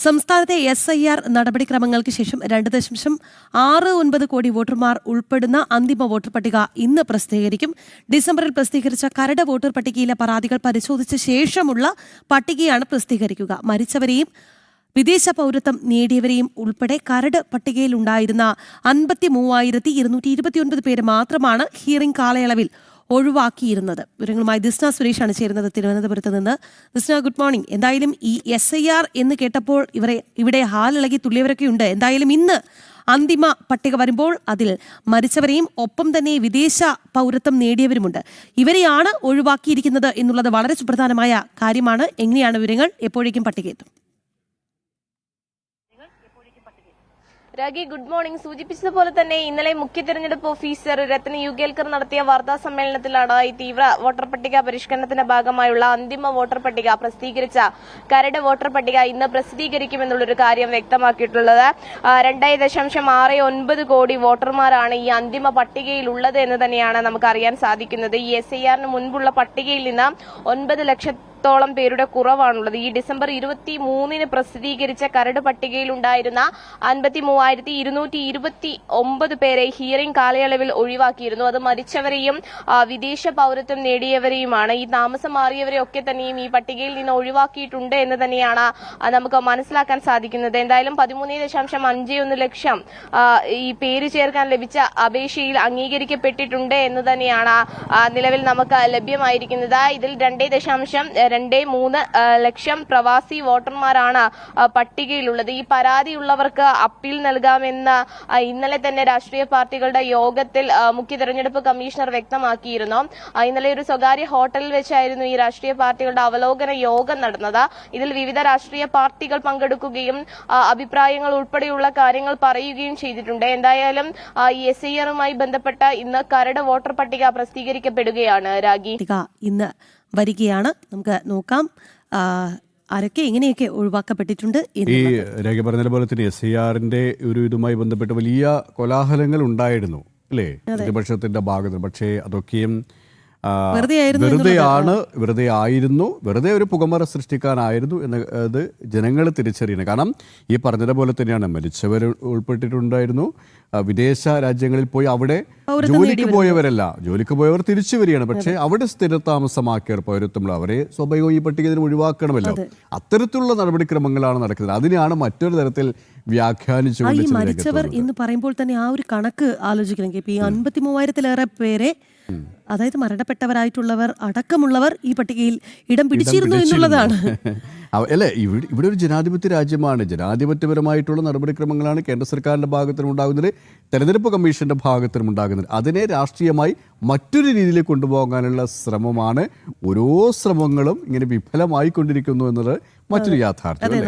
സംസ്ഥാനത്തെ SIR നടപടിക്രമങ്ങൾക്ക് ശേഷം 2.69 കോടി വോട്ടർമാർ ഉൾപ്പെടുന്ന അന്തിമ വോട്ടർ പട്ടിക ഇന്ന് പ്രസിദ്ധീകരിക്കും. ഡിസംബറിൽ പ്രസിദ്ധീകരിച്ച കരട് വോട്ടർ പട്ടികയിലെ പരാതികൾ പരിശോധിച്ച ശേഷമുള്ള പട്ടികയാണ് പ്രസിദ്ധീകരിക്കുക. മരിച്ചവരെയും വിദേശ പൗരത്വം നേടിയവരെയും ഉൾപ്പെടെ കരട് പട്ടികയിലുണ്ടായിരുന്ന 53,229 പേര് മാത്രമാണ് ഹിയറിംഗ് കാലയളവിൽ ഒഴിവാക്കിയിരുന്നത്. വിവരങ്ങളുമായി ദിസ്ന സുരേഷാണ് ചേരുന്നത് തിരുവനന്തപുരത്ത് നിന്ന്. Disna, good morning. എന്തായാലും ഈ SIR എന്ന് കേട്ടപ്പോൾ ഇവിടെ ഹാലിളകി തുള്ളിയവരൊക്കെ ഉണ്ട്. എന്തായാലും ഇന്ന് അന്തിമ പട്ടിക വരുമ്പോൾ അതിൽ മരിച്ചവരെയും ഒപ്പം തന്നെ വിദേശ പൗരത്വം നേടിയവരുമുണ്ട്. ഇവരെയാണ് ഒഴിവാക്കിയിരിക്കുന്നത് എന്നുള്ളത് വളരെ സുപ്രധാനമായ കാര്യമാണ്. എങ്ങനെയാണ് വിവരങ്ങൾ? എപ്പോഴേക്കും പട്ടിക എത്തും? Ragi, good morning. സൂചിപ്പിച്ചതുപോലെ തന്നെ ഇന്നലെ മുഖ്യ തെരഞ്ഞെടുപ്പ് ഓഫീസർ രത്ന യുഗേൽക്കർ നടത്തിയ വാർത്താ സമ്മേളനത്തിലാണ് ഈ തീവ്ര വോട്ടർ പട്ടിക പരിഷ്കരണത്തിന്റെ ഭാഗമായുള്ള അന്തിമ വോട്ടർ പട്ടിക പ്രസിദ്ധീകരിച്ച കരട് വോട്ടർ പട്ടിക ഇന്ന് പ്രസിദ്ധീകരിക്കുമെന്നുള്ളൊരു കാര്യം വ്യക്തമാക്കിയിട്ടുള്ളത്. 2.69 കോടി വോട്ടർമാരാണ് ഈ അന്തിമ പട്ടികയിൽ ഉള്ളത് എന്ന് തന്നെയാണ് നമുക്ക് അറിയാൻ സാധിക്കുന്നത്. ഈ SIRന് മുൻപുള്ള പട്ടികയിൽ നിന്ന് 9 ലക്ഷത്തോളം പേരുടെ കുറവാണുള്ളത്. ഈ ഡിസംബർ 23-ന് പ്രസിദ്ധീകരിച്ച കരട് പട്ടികയിൽ ഉണ്ടായിരുന്ന 53,229 പേരെ ഹിയറിംഗ് കാലയളവിൽ ഒഴിവാക്കിയിരുന്നു. അത് മരിച്ചവരെയും വിദേശ പൗരത്വം നേടിയവരെയുമാണ്. ഈ താമസം മാറിയവരെ ഒക്കെ തന്നെയും ഈ പട്ടികയിൽ നിന്ന് ഒഴിവാക്കിയിട്ടുണ്ട് എന്ന് തന്നെയാണ് നമുക്ക് മനസ്സിലാക്കാൻ സാധിക്കുന്നത്. എന്തായാലും 13.51 ലക്ഷം ഈ പേര് ചേർക്കാൻ ലഭിച്ച അപേക്ഷയിൽ അംഗീകരിക്കപ്പെട്ടിട്ടുണ്ട് എന്ന് തന്നെയാണ് നിലവിൽ നമുക്ക് ലഭ്യമായിരിക്കുന്നത്. ഇതിൽ 2.23 ലക്ഷം പ്രവാസി വോട്ടർമാരാണ് പട്ടികയിലുള്ളത്. ഈ പരാതിയുള്ളവർക്ക് അപ്പീൽ നൽകാമെന്ന് ഇന്നലെ തന്നെ രാഷ്ട്രീയ പാർട്ടികളുടെ യോഗത്തിൽ മുഖ്യ തെരഞ്ഞെടുപ്പ് കമ്മീഷണർ വ്യക്തമാക്കിയിരുന്നു. ഇന്നലെ ഒരു സ്വകാര്യ ഹോട്ടലിൽ വെച്ചായിരുന്നു ഈ രാഷ്ട്രീയ പാർട്ടികളുടെ അവലോകന യോഗം നടന്നത്. ഇതിൽ വിവിധ രാഷ്ട്രീയ പാർട്ടികൾ പങ്കെടുക്കുകയും അഭിപ്രായങ്ങൾ ഉൾപ്പെടെയുള്ള കാര്യങ്ങൾ പറയുകയും ചെയ്തിട്ടുണ്ട്. എന്തായാലും ഈ SIRുമായി ബന്ധപ്പെട്ട ഇന്ന് കരട് വോട്ടർ പട്ടിക പ്രസിദ്ധീകരിക്കപ്പെടുകയാണ്. രാഗി, ഇന്ന് വരികയാണ്. നമുക്ക് നോക്കാം ആരൊക്കെ എങ്ങനെയൊക്കെ ഒഴിവാക്കപ്പെട്ടിട്ടുണ്ട്. ഈ രേഖ പറഞ്ഞതുപോലെ തന്നെ SIRന്റെ ഒരു ഇതുമായി ബന്ധപ്പെട്ട് വലിയ കോലാഹലങ്ങൾ ഉണ്ടായിരുന്നു അല്ലേ പ്രതിപക്ഷത്തിന്റെ ഭാഗത്ത്. പക്ഷേ അതൊക്കെയും വെറുതെ ഒരു പുകമറ സൃഷ്ടിക്കാനായിരുന്നു എന്നത് ജനങ്ങൾ തിരിച്ചറിയണം. കാരണം ഈ പറഞ്ഞതുപോലെ തന്നെയാണ് മരിച്ചവർ ഉൾപ്പെട്ടിട്ടുണ്ടായിരുന്നു. വിദേശ രാജ്യങ്ങളിൽ പോയി അവിടെ ജോലിക്ക് പോയവർ തിരിച്ചു വരികയാണ്. പക്ഷേ അവിടെ സ്ഥിരതാമസമാക്കിയവർ പൗരത്വമുള്ള അവരെ സ്വാഭാവികവും ഈ പട്ടികയിൽ ഒഴിവാക്കണമല്ലോ. അത്തരത്തിലുള്ള നടപടിക്രമങ്ങളാണ് നടക്കുന്നത്. അതിനെയാണ് മറ്റൊരു തരത്തിൽ വ്യാഖ്യാനിച്ചുകൊണ്ട് മരിച്ചവർ എന്ന് പറയുമ്പോൾ തന്നെ ആ ഒരു കണക്ക് ആലോചിക്കണം. ഇപ്പൊ ഈ 53,000-ലേറെ പേരെ, അതായത് മരണപ്പെട്ടവരായിട്ടുള്ളവർ അടക്കമുള്ളവർ ഈ പട്ടികയിൽ ഇടം പിടിച്ചിരുന്നു എന്നുള്ളതാണ് അല്ലേ. ഇവിടെ ഒരു ജനാധിപത്യ രാജ്യമാണ്. ജനാധിപത്യപരമായിട്ടുള്ള നടപടിക്രമങ്ങളാണ് കേന്ദ്ര സർക്കാരിന്റെ ഭാഗത്തിനും ഉണ്ടാകുന്നത്, തെരഞ്ഞെടുപ്പ് കമ്മീഷന്റെ ഭാഗത്തിനും ഉണ്ടാകുന്നത്. അതിനെ രാഷ്ട്രീയമായി മറ്റൊരു രീതിയിൽ കൊണ്ടുപോകാനുള്ള ശ്രമമാണ്. ഓരോ ശ്രമങ്ങളും ഇങ്ങനെ വിഫലമായിക്കൊണ്ടിരിക്കുന്നു എന്നത് മറ്റൊരു യാഥാർത്ഥ്യം.